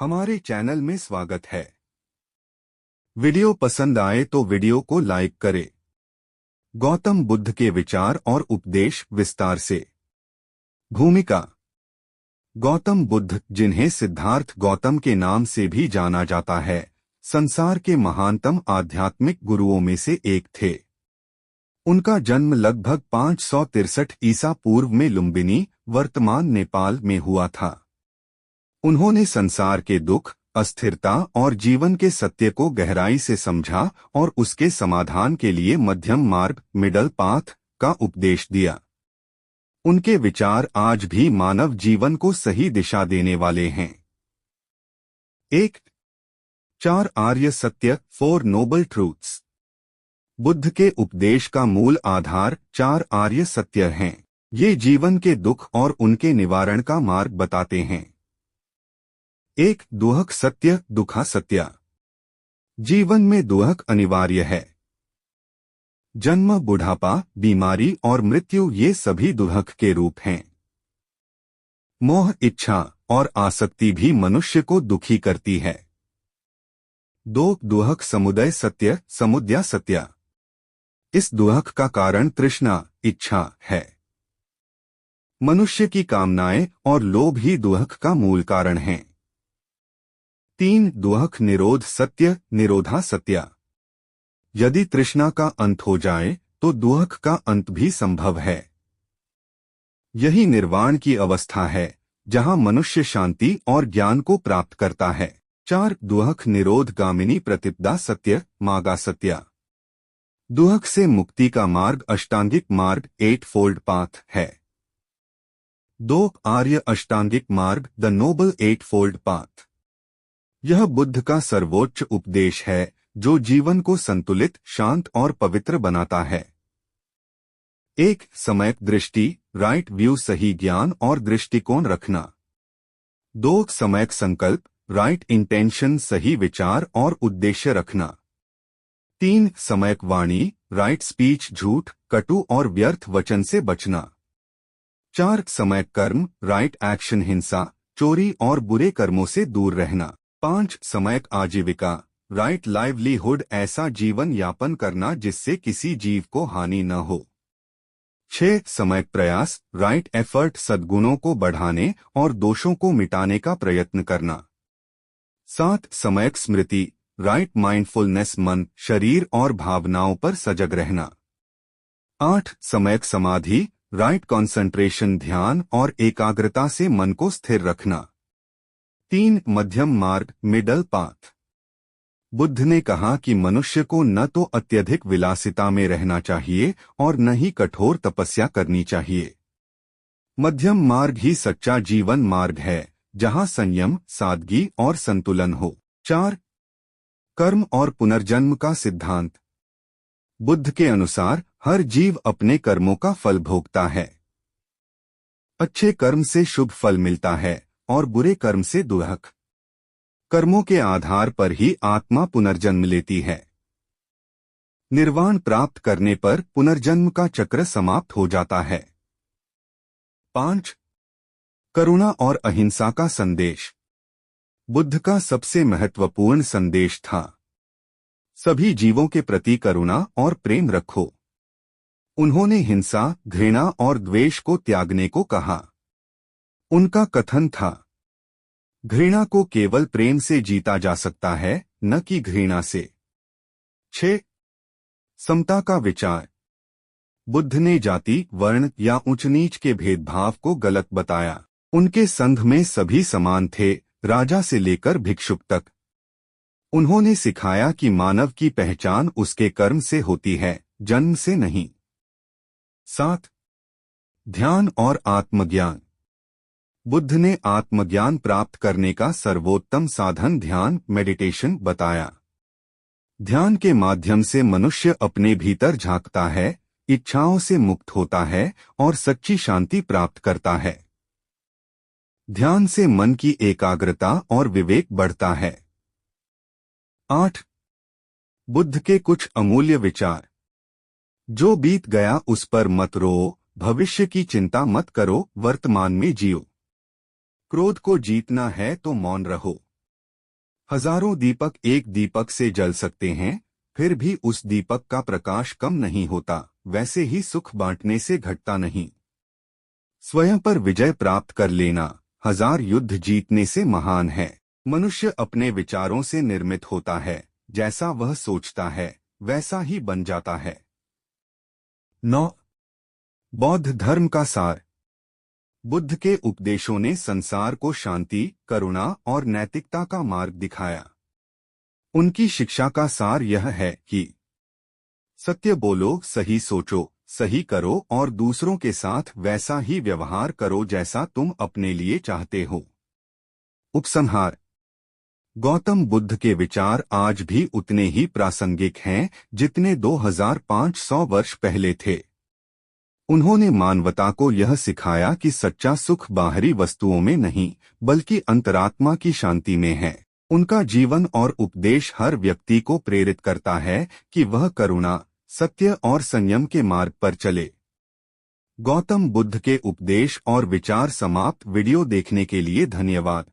हमारे चैनल में स्वागत है। वीडियो पसंद आए तो वीडियो को लाइक करें। गौतम बुद्ध के विचार और उपदेश विस्तार से। भूमिका। गौतम बुद्ध, जिन्हें सिद्धार्थ गौतम के नाम से भी जाना जाता है, संसार के महानतम आध्यात्मिक गुरुओं में से एक थे। उनका जन्म लगभग 563 ईसा पूर्व में लुम्बिनी, वर्तमान नेपाल में हुआ था। उन्होंने संसार के दुख, अस्थिरता और जीवन के सत्य को गहराई से समझा और उसके समाधान के लिए मध्यम मार्ग, मिडल पाथ, का उपदेश दिया। उनके विचार आज भी मानव जीवन को सही दिशा देने वाले हैं। 1. 4 आर्य सत्य, 4 नोबल ट्रूथ्स। बुद्ध के उपदेश का मूल आधार 4 आर्य सत्य हैं। ये जीवन के दुख और उनके निवारण का मार्ग बताते हैं। 1. दुहक सत्य, दुखा सत्य। जीवन में दुहक अनिवार्य है। जन्म, बुढ़ापा, बीमारी और मृत्यु ये सभी दुहक के रूप हैं। मोह, इच्छा और आसक्ति भी मनुष्य को दुखी करती है। 2. दुहक समुदय सत्य, समुदया सत्य। इस दुहक का कारण तृष्णा, इच्छा है। मनुष्य की कामनाएं और लोभ ही दुहक का मूल कारण हैं। 3. दुहक निरोध सत्य, निरोधा सत्य। यदि तृष्णा का अंत हो जाए तो दुहक का अंत भी संभव है। यही निर्वाण की अवस्था है, जहां मनुष्य शांति और ज्ञान को प्राप्त करता है। 4. दुहक निरोध गामिनी प्रतिपदा सत्य, मागा सत्य। दुहक से मुक्ति का मार्ग अष्टांगिक मार्ग, 8 फोल्ड पाथ है। 2. आर्य अष्टांगिक मार्ग, द नोबल 8 फोल्ड पाथ। यह बुद्ध का सर्वोच्च उपदेश है, जो जीवन को संतुलित, शांत और पवित्र बनाता है। 1. सम्यक दृष्टि, राइट व्यू, सही ज्ञान और दृष्टिकोण रखना। 2. सम्यक संकल्प, राइट इंटेंशन, सही विचार और उद्देश्य रखना। 3. सम्यक वाणी, राइट स्पीच, झूठ, कटु और व्यर्थ वचन से बचना। 4. सम्यक कर्म, राइट एक्शन, हिंसा, चोरी और बुरे कर्मों से दूर रहना। 5. सम्यक आजीविका, राइट लाइवलीहुड, ऐसा जीवन यापन करना जिससे किसी जीव को हानि न हो। 6. सम्यक प्रयास, राइट एफर्ट, सद्गुणों को बढ़ाने और दोषों को मिटाने का प्रयत्न करना। 7. सम्यक स्मृति, राइट माइंडफुलनेस, मन, शरीर और भावनाओं पर सजग रहना। 8. सम्यक समाधि, राइट कंसंट्रेशन, ध्यान और एकाग्रता से मन को स्थिर रखना। 3. मध्यम मार्ग, मिडल पाथ। बुद्ध ने कहा कि मनुष्य को न तो अत्यधिक विलासिता में रहना चाहिए और न ही कठोर तपस्या करनी चाहिए। मध्यम मार्ग ही सच्चा जीवन मार्ग है, जहां संयम, सादगी और संतुलन हो। 4. कर्म और पुनर्जन्म का सिद्धांत। बुद्ध के अनुसार हर जीव अपने कर्मों का फल भोगता है। अच्छे कर्म से शुभ फल मिलता है और बुरे कर्म से दुहक। कर्मों के आधार पर ही आत्मा पुनर्जन्म लेती है। निर्वाण प्राप्त करने पर पुनर्जन्म का चक्र समाप्त हो जाता है। 5. करुणा और अहिंसा का संदेश। बुद्ध का सबसे महत्वपूर्ण संदेश था, सभी जीवों के प्रति करुणा और प्रेम रखो। उन्होंने हिंसा, घृणा और द्वेष को त्यागने को कहा। उनका कथन था, घृणा को केवल प्रेम से जीता जा सकता है, न कि घृणा से। 6. समता का विचार। बुद्ध ने जाति, वर्ण या ऊंच नीच के भेदभाव को गलत बताया। उनके संघ में सभी समान थे, राजा से लेकर भिक्षुक तक। उन्होंने सिखाया कि मानव की पहचान उसके कर्म से होती है, जन्म से नहीं। 7. ध्यान और आत्मज्ञान। बुद्ध ने आत्मज्ञान प्राप्त करने का सर्वोत्तम साधन ध्यान, मेडिटेशन बताया। ध्यान के माध्यम से मनुष्य अपने भीतर झांकता है, इच्छाओं से मुक्त होता है और सच्ची शांति प्राप्त करता है। ध्यान से मन की एकाग्रता और विवेक बढ़ता है। 8. बुद्ध के कुछ अमूल्य विचार। जो बीत गया उस पर मत रो, भविष्य की चिंता मत करो, वर्तमान में जियो। क्रोध को जीतना है तो मौन रहो। हजारों दीपक एक दीपक से जल सकते हैं, फिर भी उस दीपक का प्रकाश कम नहीं होता। वैसे ही सुख बांटने से घटता नहीं। स्वयं पर विजय प्राप्त कर लेना हजार युद्ध जीतने से महान है। मनुष्य अपने विचारों से निर्मित होता है, जैसा वह सोचता है वैसा ही बन जाता है। 9 बौद्ध धर्म का सार। बुद्ध के उपदेशों ने संसार को शांति, करुणा और नैतिकता का मार्ग दिखाया। उनकी शिक्षा का सार यह है कि सत्य बोलो, सही सोचो, सही करो और दूसरों के साथ वैसा ही व्यवहार करो जैसा तुम अपने लिए चाहते हो। उपसंहार। गौतम बुद्ध के विचार आज भी उतने ही प्रासंगिक हैं जितने 2500 वर्ष पहले थे। उन्होंने मानवता को यह सिखाया कि सच्चा सुख बाहरी वस्तुओं में नहीं बल्कि अंतरात्मा की शांति में है। उनका जीवन और उपदेश हर व्यक्ति को प्रेरित करता है कि वह करुणा, सत्य और संयम के मार्ग पर चले। गौतम बुद्ध के उपदेश और विचार समाप्त। वीडियो देखने के लिए धन्यवाद।